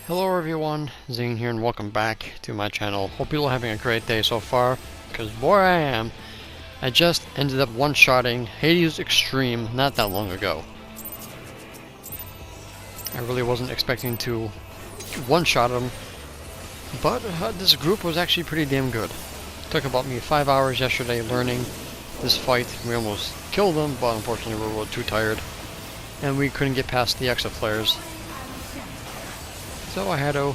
Hello everyone, Zane here and welcome back to my channel. Hope you're all having a great day so far, because boy I am. I just ended up one-shotting Hades Extreme not that long ago. I really wasn't expecting to one-shot him, but this group was actually pretty damn good. It took about me 5 hours yesterday learning this fight. We almost killed them, but unfortunately we were too tired, and we couldn't get past the extra players. So I had to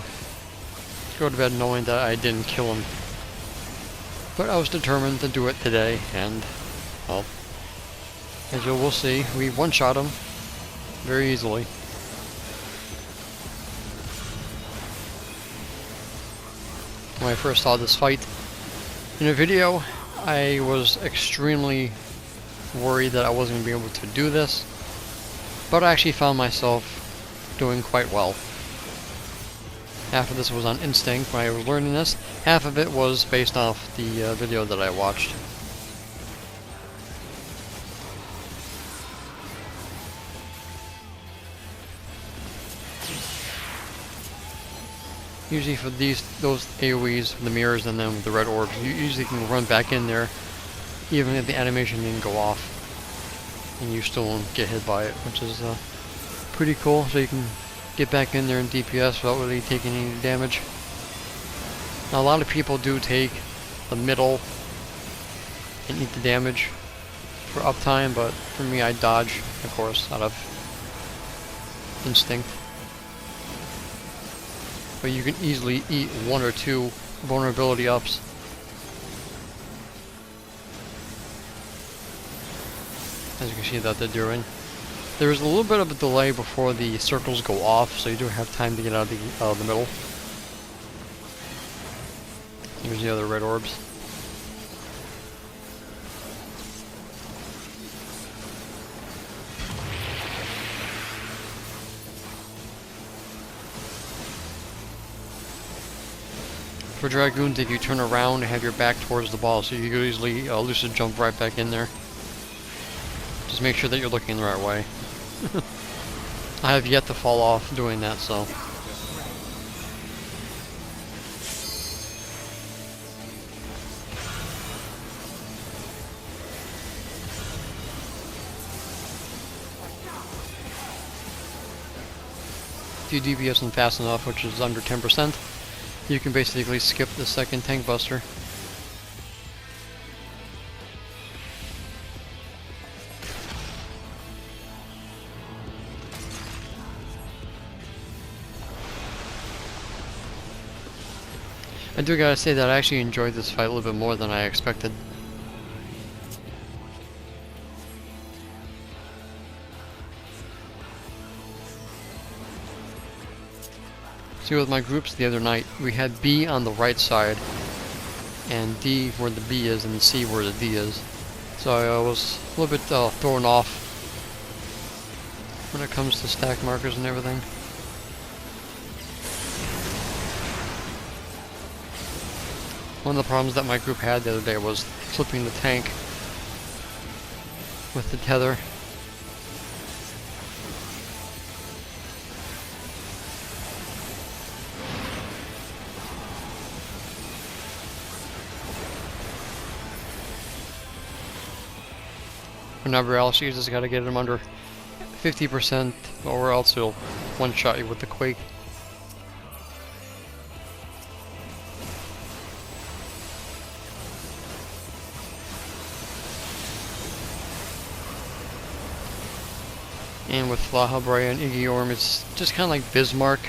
go to bed knowing that I didn't kill him. But I was determined to do it today, and, well, as you will see, we one-shot him very easily. When I first saw this fight in a video, I was extremely worried that I wasn't going to be able to do this, but I actually found myself doing quite well. Half of this was on instinct when I was learning this, half of it was based off the video that I watched. Usually for those AoEs, the mirrors and then with the red orbs, you usually can run back in there even if the animation didn't go off. And you still won't get hit by it, which is pretty cool, so you can get back in there in DPS without really taking any damage. Now a lot of people do take the middle and eat the damage for uptime, but for me I dodge, of course, out of instinct. But you can easily eat 1 or 2 vulnerability ups. As you can see that they're doing. There is a little bit of a delay before the circles go off, so you do have time to get out of the middle. Here's the other red orbs. For Dragoons, if you turn around and have your back towards the ball, so you can easily lucid jump right back in there. Just make sure that you're looking the right way. I have yet to fall off doing that, so. If you DPS them fast enough, which is under 10%, you can basically skip the second tank buster. I do gotta say that I actually enjoyed this fight a little bit more than I expected. See, with my groups the other night, we had B on the right side, and D where the B is, and C where the D is. So I was a little bit thrown off when it comes to stack markers and everything. One of the problems that my group had the other day was flipping the tank with the tether. Whenever else, you just gotta get them under 50%, or else he'll one-shot you with the quake. And with Lahabrea and Iggy it's just kind of like Bismarck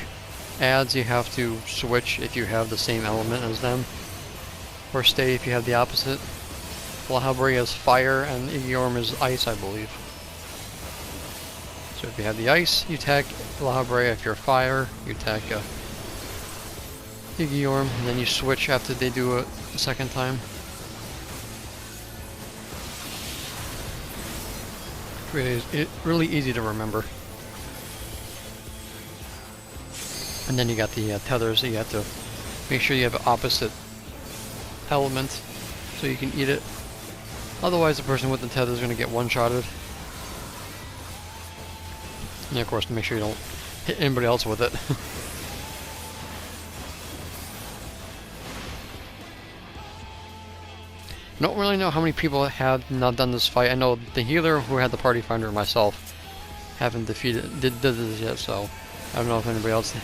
adds. You have to switch if you have the same element as them, or stay if you have the opposite. Lahabrea is fire and Iggy is ice, I believe. So if you have the ice, you attack Lahabrea. If you're fire, you attack Iggy, and then you switch after they do it the second time. Really easy to remember. And then you got the tethers that you have to make sure you have an opposite element so you can eat it. Otherwise the person with the tether is going to get one-shotted. And of course, make sure you don't hit anybody else with it. don't really know how many people have not done this fight. I know the healer who had the party finder and myself haven't did this yet, so I don't know if anybody else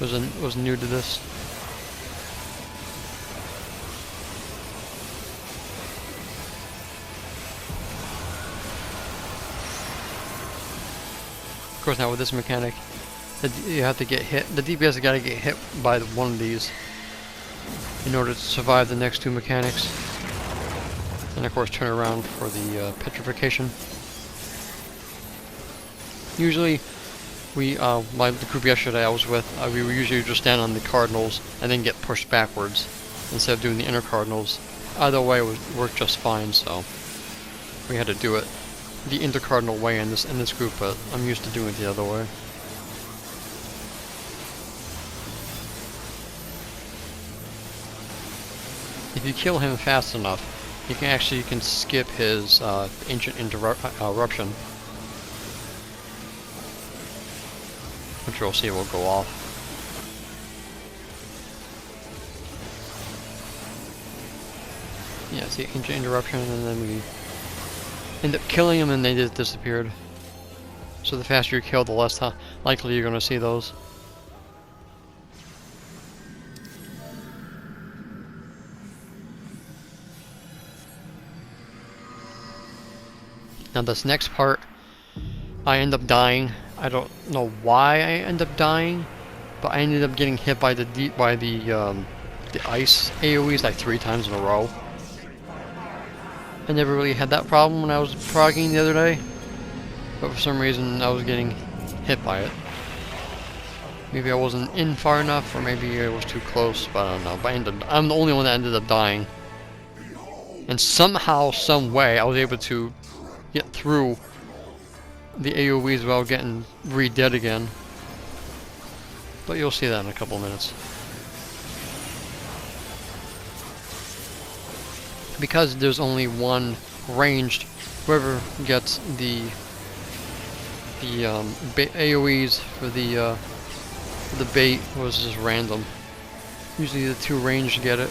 was new to this. Of course, now with this mechanic, you have to get hit. The DPS has got to get hit by one of these in order to survive the next two mechanics. And of course, turn around for the petrification. Usually, the group yesterday I was with, we would usually just stand on the cardinals and then get pushed backwards instead of doing the inner cardinals. Either way, it worked just fine. So we had to do it the intercardinal way in this group, but I'm used to doing it the other way. If you kill him fast enough, you can skip his ancient interruption, which you'll see will go off. Yeah, see ancient interruption, and then we end up killing him, and they just disappeared. So the faster you kill, the less likely you're going to see those. Now this next part, I end up dying. I don't know why I end up dying, but I ended up getting hit by the ice AoEs like 3 times in a row. I never really had that problem when I was progging the other day, but for some reason I was getting hit by it. Maybe I wasn't in far enough, or maybe it was too close, but I don't know. But I'm the only one that ended up dying. And somehow, some way, I was able to get through the AoEs without getting re-dead again. But you'll see that in a couple minutes. Because there's only one ranged, whoever gets the AoEs for the bait was just random. Usually the 2 ranged get it.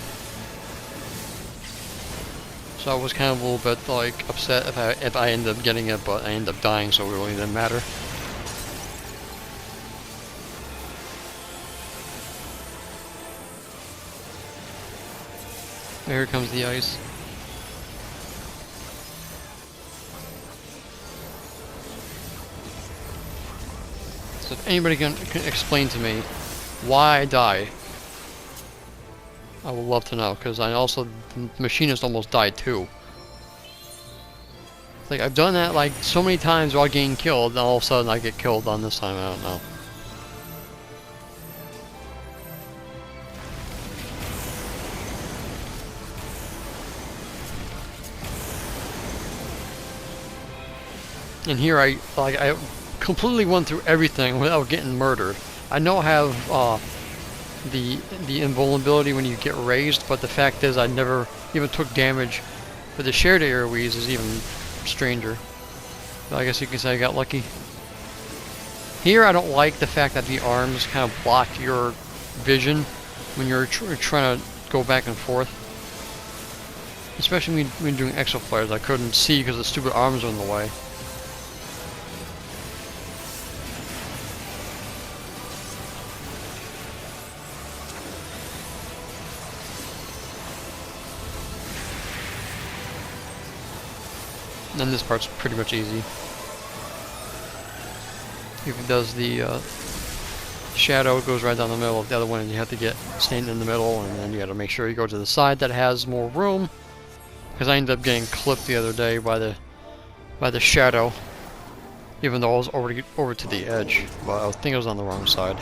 So I was kind of a little bit like upset if I ended up getting it, but I ended up dying, so it really didn't matter. Here comes the ice. So if anybody can explain to me why I die, I would love to know, because the machinist almost died too. It's like I've done that like so many times while getting killed, and all of a sudden I get killed on this time. I don't know. And here I completely went through everything without getting murdered. I know I have the invulnerability when you get raised, but the fact is I never even took damage. But the shared AoEs is even stranger. So I guess you can say I got lucky. Here I don't like the fact that the arms kind of block your vision when you're trying to go back and forth. Especially when doing exo flares, I couldn't see because the stupid arms were in the way. And this part's pretty much easy. If it does the shadow, it goes right down the middle of the other one, and you have to get stand in the middle, and then you got to make sure you go to the side that has more room. Because I ended up getting clipped the other day by the shadow, even though I was already over to the edge, but I think I was on the wrong side.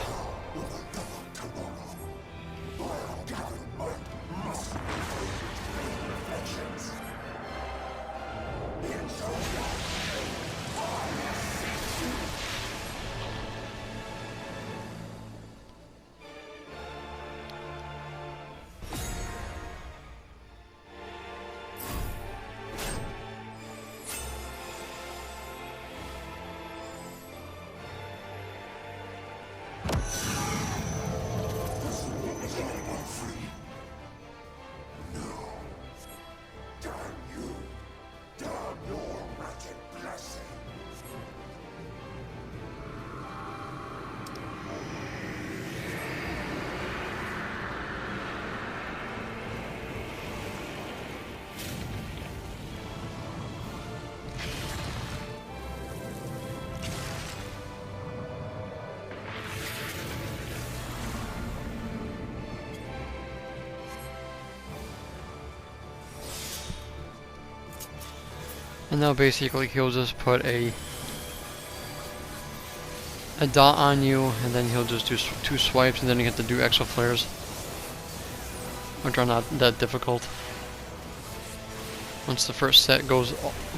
And now basically he'll just put a dot on you, and then he'll just do 2 swipes, and then you have to do exo flares, which are not that difficult. Once the first set goes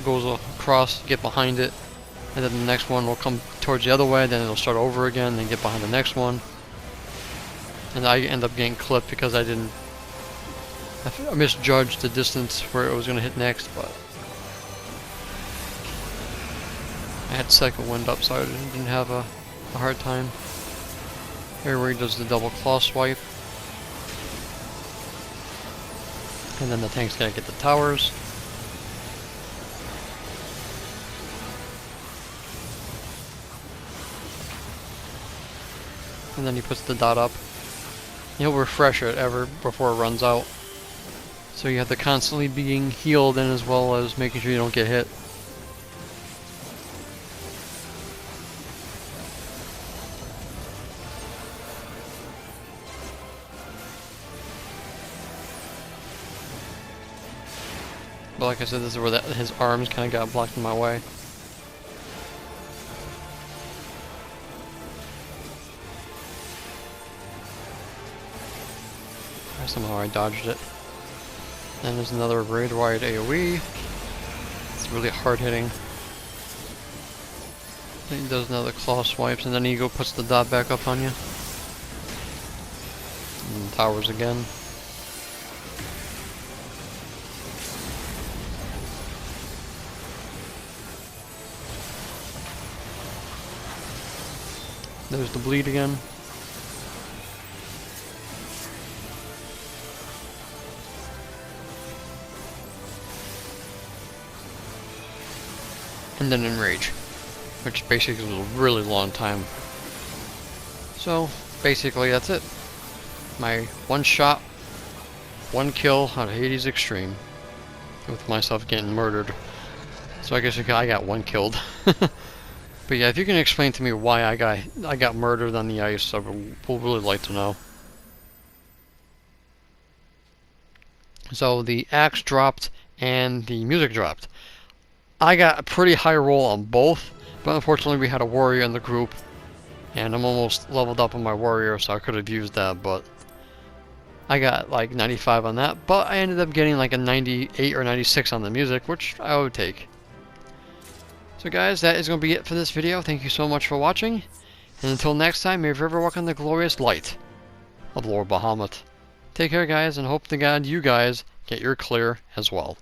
across, get behind it, and then the next one will come towards the other way, then it'll start over again, then get behind the next one. And I end up getting clipped because I misjudged the distance where it was going to hit next, but I had second wind up, so I didn't have a hard time. Here where he does the double claw swipe. And then the tank's gotta get the towers. And then he puts the dot up. He'll refresh it before it runs out. So you have to constantly being healed and as well as making sure you don't get hit. But like I said, this is where his arms kind of got blocked in my way. Somehow I dodged it. Then there's another raid wide AoE. It's really hard hitting. Then he does another claw swipes, and then he puts the dot back up on you. And towers again. There's the bleed again. And then enrage, which basically was a really long time. So basically that's it. My 1 shot, 1 kill on Hades Extreme, with myself getting murdered. So I guess I got 1 killed. But yeah, if you can explain to me why I got murdered on the ice, I would really like to know. So the axe dropped and the music dropped. I got a pretty high roll on both, but unfortunately we had a warrior in the group, and I'm almost leveled up on my warrior, so I could have used that, but I got like 95 on that, but I ended up getting like a 98 or 96 on the music, which I would take. So guys, that is going to be it for this video. Thank you so much for watching, and until next time, may you forever walk in the glorious light of Lord Bahamut. Take care guys, and hope to God you guys get your clear as well.